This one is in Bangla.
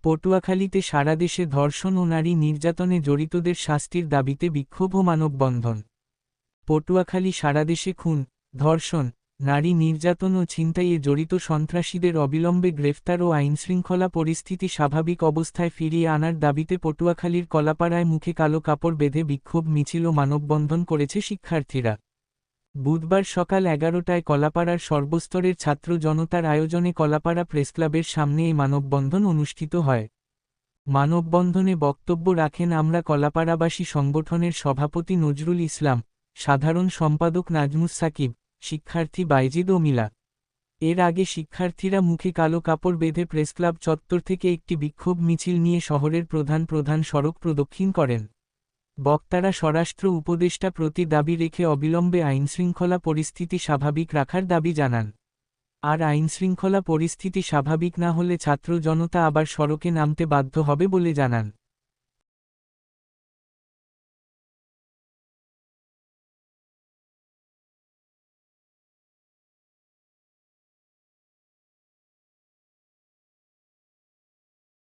পটুয়াখালীতে সারা দেশে ধর্ষণ ও নারী নির্যাতনে জড়িতদের শাস্তির দাবিতে বিক্ষোভ ও মানববন্ধন। পটুয়াখালী সারা দেশে খুন, ধর্ষণ, নারী নির্যাতন ও ছিনতাইয়ে জড়িত সন্ত্রাসীদের অবিলম্বে গ্রেফতার ও আইনশৃঙ্খলা পরিস্থিতি স্বাভাবিক অবস্থায় ফিরিয়ে আনার দাবিতে পটুয়াখালীর কলাপাড়ায় মুখে কালো কাপড় বেঁধে বিক্ষোভ মিছিল ও মানববন্ধন করেছে শিক্ষার্থীরা। বুধবার সকাল 11টায় কলাপাড়ার সর্বস্তরের ছাত্র জনতার আয়োজনে কলাপাড়া প্রেসক্লাবের সামনে এই মানববন্ধন অনুষ্ঠিত হয়। মানববন্ধনে বক্তব্য রাখেন আমরা কলাপাড়াবাসী সংগঠনের সভাপতি নজরুল ইসলাম, সাধারণ সম্পাদক নাজমুস সাকিব, শিক্ষার্থী বাইজিদ ও মিলা। এর আগে শিক্ষার্থীরা মুখে কালো কাপড় বেঁধে প্রেসক্লাব চত্বর থেকে একটি বিক্ষোভ মিছিল নিয়ে শহরের প্রধান প্রধান সড়ক প্রদক্ষিণ করেন। বক্তারা স্বরাষ্ট্র উপদেষ্টা প্রতি দাবি রেখে অবিলম্বে আইনশৃঙ্খলা পরিস্থিতি স্বাভাবিক রাখার দাবি জানান। আর আইনশৃঙ্খলা পরিস্থিতি স্বাভাবিক না হলে ছাত্র জনতা আবার সড়কে নামতে বাধ্য হবে বলে জানান।